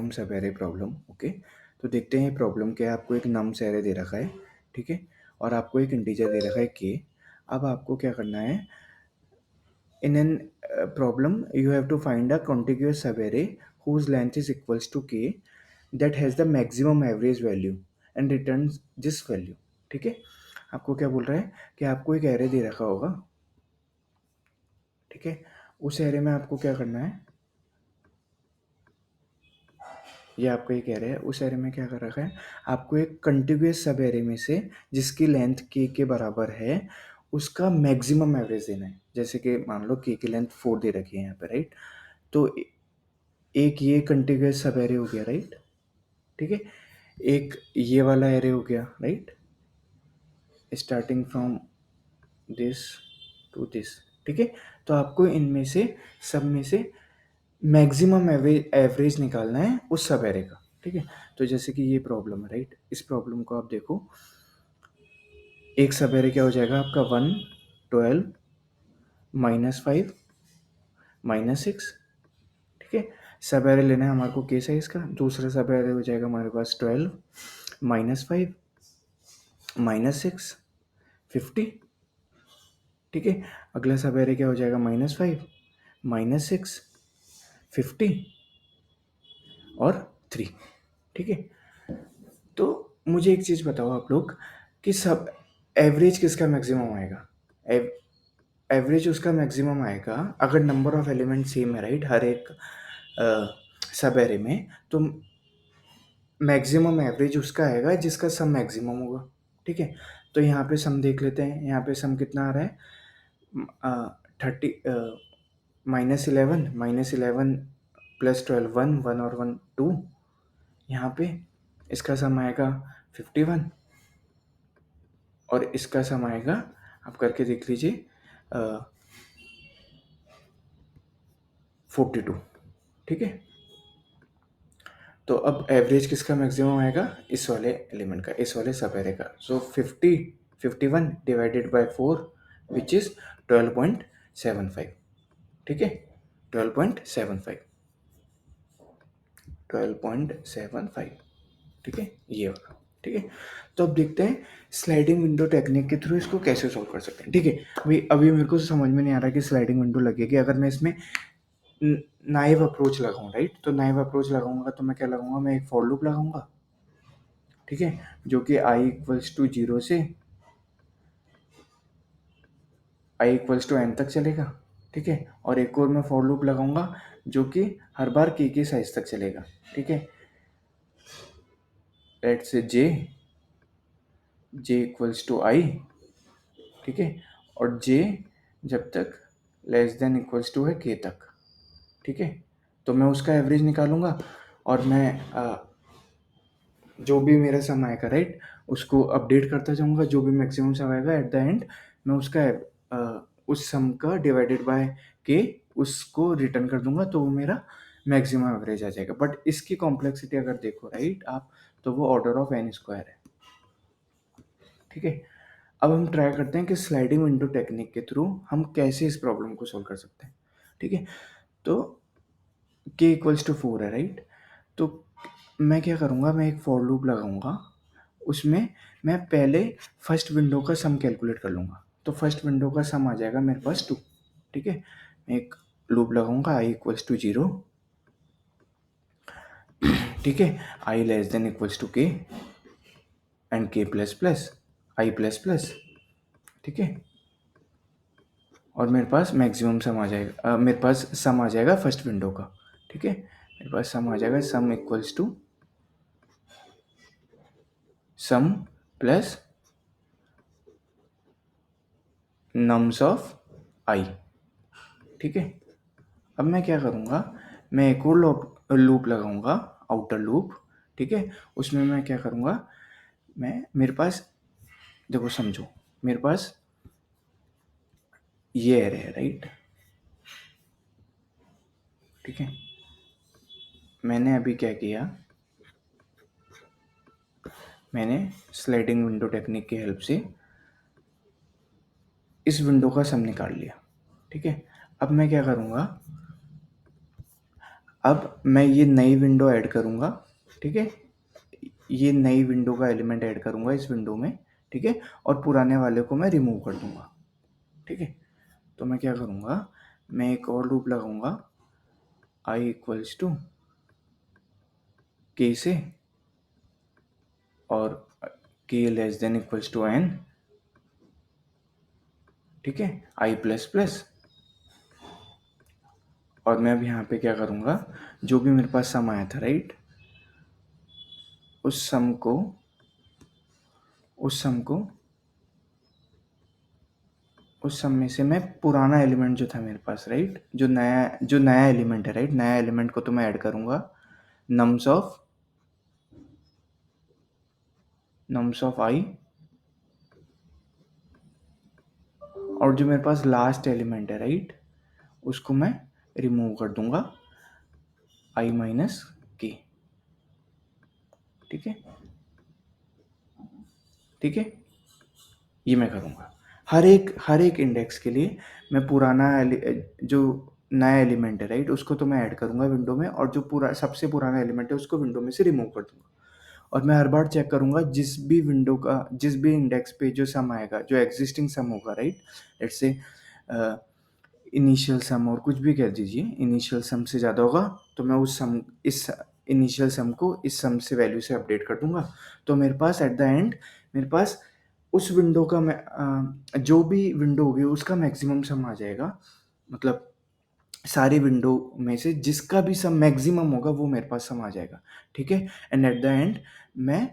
नम सब array problem. Okay, तो देखते हैं प्रॉब्लम क्या है। आपको एक नम से एरे दे रखा है, ठीक है, और आपको एक इंटीजर दे रखा है के। अब आपको क्या करना है, in n problem you have to find a contiguous sub array whose length is equals to k that has the maximum average value and return this value. ठीक है, आपको क्या बोल रहा है कि आपको एक एरे दे रखा होगा, ठीक है, उस एरे में आपको क्या करना है, ये आपका एक एरे है, उस एरे में क्या कर रखा है, आपको एक कंटिन्यूअस सब एरे में से जिसकी लेंथ के बराबर है उसका मैक्सिमम एवरेज देना है। जैसे कि मान लो के की लेंथ 4 दे रखी है यहाँ पे, राइट। तो एक ये कंटिन्यूअस सब एरे हो गया, राइट, ठीक है, एक ये वाला एरे हो गया, right, starting from this to this, ठीक है। तो आपको इनमें से सब में से मैक्सिमम एवरेज निकालना है उस सब एरे का, ठीक है। तो जैसे कि ये प्रॉब्लम है, राइट, इस प्रॉब्लम को आप देखो, एक सब एरे क्या हो जाएगा आपका 1, 12, -5, -6, ठीक है। सब एरे लेना है हमारे को के साइज का। दूसरा सब एरे हो जाएगा हमारे पास 12, -5, -6, 50, ठीक है। अगला सब एरे क्या हो जाएगा, -5, -6, 50 और 3, ठीक है। तो मुझे एक चीज़ बताओ आप लोग कि सब एवरेज किसका मैक्सिमम आएगा। एवरेज उसका मैक्सिमम आएगा अगर नंबर ऑफ एलिमेंट सेम है, राइट, हर एक सब एरे में। तो मैक्सिमम एवरेज उसका आएगा जिसका सम मैक्सिमम होगा, ठीक है। तो यहाँ पे सम देख लेते हैं, यहाँ पे सम कितना आ रहा है, 30, -11, -11 +12, 1, 1 और 1 2। यहाँ पे इसका सम आएगा 51 और इसका सम आएगा, आप करके देख लीजिए, 42, ठीक है। तो अब एवरेज किसका मैक्सिमम आएगा, इस वाले एलिमेंट का, इस वाले सब एरे का। सो 51 डिवाइडेड बाय 4 विच इज 12.75, ठीक है, 12.75, 12.75, ठीक है, ये वाला, ठीक है। तो अब देखते हैं स्लाइडिंग विंडो टेक्निक के थ्रू इसको कैसे सॉल्व कर सकते हैं, ठीक है। अभी मेरे को समझ में नहीं आ रहा कि स्लाइडिंग विंडो लगेगी अगर मैं इसमें नाइव अप्रोच लगाऊं, राइट। तो नाइव अप्रोच लगाऊंगा तो मैं क्या लगाऊंगा, मैं एक फॉर लूप लगाऊंगा, ठीक है, जो कि i = 0 से i = n तक चलेगा, ठीक है। और एक और मैं फॉर लूप लगाऊंगा जो कि हर बार के साइज तक चलेगा, ठीक है। लेट्स से j = i, ठीक है, और j जब तक <= है k तक, ठीक है। तो मैं उसका एवरेज निकालूंगा और मैं जो भी मेरा सम आएगा, राइट, उसको अपडेट करता जाऊंगा। जो भी मैक्सिमम सम आएगा एट द एंड मैं उसका उस सम का डिवाइडेड बाय के उसको रिटर्न कर दूंगा, तो वो मेरा मैक्सिमम एवरेज आ जाएगा। बट इसकी कॉम्प्लेक्सिटी अगर देखो, राइट, आप, तो वो ऑर्डर ऑफ n² है, ठीक है। अब हम ट्राई करते हैं कि स्लाइडिंग विंडो टेक्निक के थ्रू हम कैसे इस प्रॉब्लम को सॉल्व कर सकते हैं, ठीक है। तो k = 4 है, राइट। तो मैं क्या करूँगा, मैं एक फॉर लूप लगाऊंगा, उसमें मैं पहले फर्स्ट विंडो का सम कैलकुलेट कर लूँगा। तो फर्स्ट विंडो का सम आ जाएगा मेरे पास 2, ठीक है। मैं एक लूप लगाऊंगा i = 0, ठीक है, i <= k and k plus plus i plus plus, ठीक है। और मेरे पास मैक्सिमम सम आ जाएगा, मेरे पास सम आ जाएगा फर्स्ट विंडो का, ठीक है। मेरे पास सम आ जाएगा, सम = सम प्लस नम्स ऑफ i, ठीक है। अब मैं क्या करूँगा, मैं एक और लूप लगाऊंगा, आउटर लूप, ठीक है। उसमें मैं क्या करूँगा, मेरे पास देखो, समझो, मेरे पास ये एरे है, राइट, ठीक है। मैंने अभी क्या किया, मैंने स्लाइडिंग विंडो टेक्निक की हेल्प से इस विंडो का सम निकाल लिया, ठीक है। अब मैं क्या करूँगा, अब मैं ये नई विंडो ऐड करूँगा, ठीक है? ये नई विंडो का एलिमेंट ऐड करूँगा इस विंडो में, ठीक है? और पुराने वाले को मैं रिमूव कर दूँगा, ठीक है? तो मैं क्या करूँगा, मैं एक और लूप लगाऊँगा i इक्वल्स टू k से, और k less than equals to n, ठीक है? i प्लस प्लस, और मैं अब यहाँ पे क्या करूँगा, जो भी मेरे पास सम आया था, राइट, उस सम को उस सम को उस सम में से मैं पुराना एलिमेंट जो था मेरे पास, राइट, जो नया एलिमेंट है, राइट, नया एलिमेंट को तो मैं ऐड करूँगा नम्स ऑफ आई, और जो मेरे पास लास्ट एलिमेंट है, राइट, उसको मैं रिमूव कर दूंगा आई माइनस के, ठीक है? ठीक है, ये मैं करूँगा हर एक इंडेक्स के लिए। मैं जो नया एलिमेंट है, राइट, उसको तो मैं ऐड करूँगा विंडो में, और जो सबसे पुराना एलिमेंट है उसको विंडो में से रिमूव कर दूँगा। और मैं हर बार चेक करूँगा जिस भी इंडेक्स पे जो सम आएगा, जो एग्जिस्टिंग सम होगा, राइट, लेट्स से इनिशियल सम और कुछ भी कह दीजिए, इनिशियल सम से ज़्यादा होगा तो मैं इस इनिशियल सम को इस सम से वैल्यू से अपडेट कर दूंगा। तो मेरे पास एट द एंड मेरे पास उस विंडो का जो भी विंडो होगी उसका मैक्सिमम सम आ जाएगा। मतलब सारी विंडो में से जिसका भी सम मैक्सिमम होगा वो मेरे पास सम आ जाएगा, ठीक है? एंड एट द एंड मैं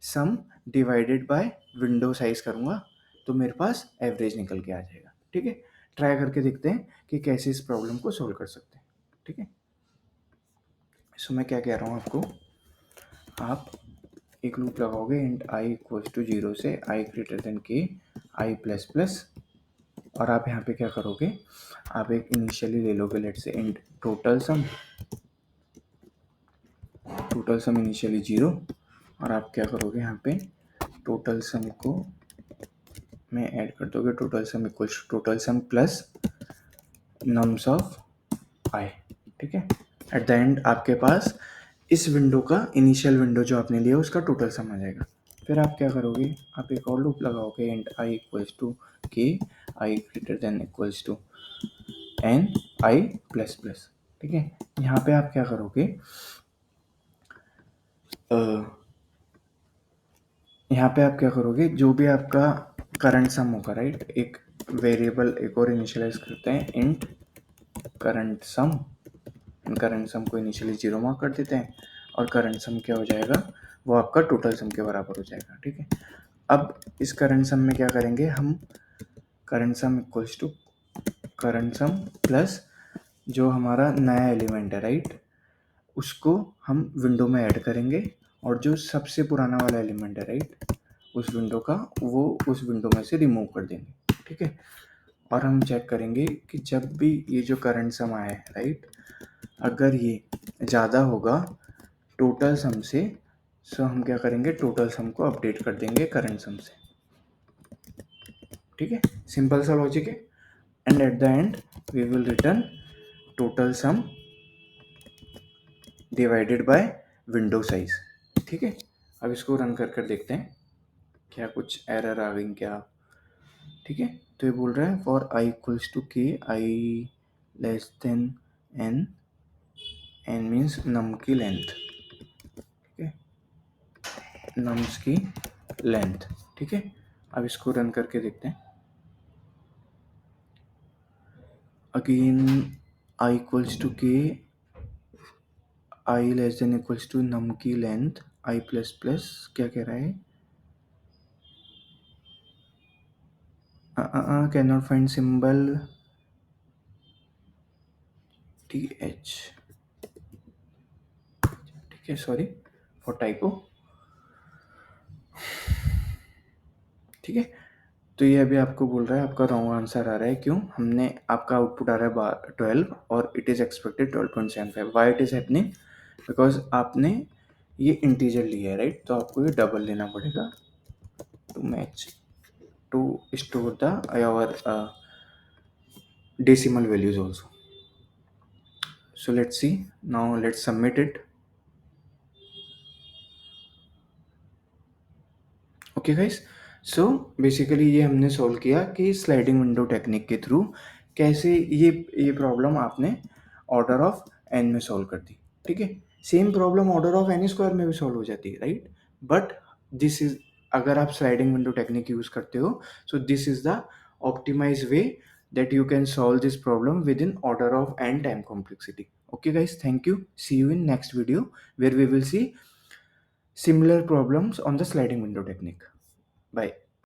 सम डिवाइडेड बाय विंडो साइज करूँगा, तो मेरे पास एवरेज निकल के आ जाएगा, ठीक है? ट्राई करके देखते हैं कि कैसे इस प्रॉब्लम को सोल्व कर सकते हैं, ठीक है? सो मैं क्या कह रहा हूँ आपको, आप एक लूप लगाओगे इंट आई इक्वल्स टू 0 से आई ग्रेटर देन के आई प्लस प्लस, और आप यहाँ पे क्या करोगे, आप एक इनिशियली ले लोगे, let's say int total sum initially 0, और आप क्या करोगे यहाँ पे टोटल सम को में ऐड कर दोगे total sum equals total sum plus nums of i, ठीक है? एट द एंड आपके पास इस विंडो का इनिशियल विंडो जो आपने लिया उसका टोटल सम आ जाएगा। फिर आप क्या करोगे, आप एक और लूप लगाओगे int I equals to k i greater than equals to n i plus plus, ठीक है? यहाँ पे आप क्या करोगे, यहाँ पे आप क्या करोगे, जो भी आपका करंट सम होगा, राइट, एक वेरिएबल एक और इनिशियलाइज करते हैं इंट करंट सम, करंट सम को इनिशियली 0 मार्क कर देते हैं, और करंट सम क्या हो जाएगा, वो आपका टोटल सम के बराबर हो जाएगा, ठीक है? अब इस करंट सम में क्या करेंगे हम, current sum equals to current sum plus जो हमारा नया एलिमेंट है, राइट, उसको हम विंडो में ऐड करेंगे, और जो सबसे पुराना वाला एलिमेंट है, राइट, उस विंडो का वो उस विंडो में से रिमूव कर देंगे, ठीक है? और हम चेक करेंगे कि जब भी ये जो करंट सम आया है, राइट, अगर ये ज़्यादा होगा टोटल सम से, सो हम क्या करेंगे, टोटल सम को अपडेट कर देंगे करंट सम से, ठीक है? सिंपल सा लॉजिक है। And at the end we will return total sum divided by window size, ठीक है? अब इसको रन कर देखते हैं क्या कुछ एरर आ गई क्या, ठीक है? तो ये बोल रहा है for I equals to k i less than n, n means num की लेंथ, ठीक है, नम्स की लेंथ, ठीक है? अब इसको रन करके देखते हैं। Again I equals to k i less than equals to नम की लेंथ आई प्लस प्लस, क्या कह रहा है, can not find symbol T H, ठीक है, सॉरी फॉर टाइपो, ठीक है? तो ये अभी आपको बोल रहा है आपका रॉन्ग आंसर आ रहा है, क्यों, हमने आपका आउटपुट आ रहा है 12 और it is expected 12.75, why it is happening, because आपने ये इंटीजर लिया है, राइट, तो आपको ये डबल लेना पड़ेगा to match to store the your decimal values also. So let's see. Now let's submit it. Okay guys, so basically ये हमने सॉल्व किया कि स्लाइडिंग विंडो टेक्निक के थ्रू कैसे ये प्रॉब्लम आपने ऑर्डर ऑफ एन में सॉल्व कर दी। ठीक है, same problem order of n square में भी सॉल्व हो जाती है, राइट? बट दिस इज, अगर आप स्लाइडिंग विंडो टेक्निक यूज करते हो, so this is the optimize way that you can solve this problem within order of n time complexity. Okay guys, thank you. See you in next video where we will see similar problems on the sliding window technique. Bye.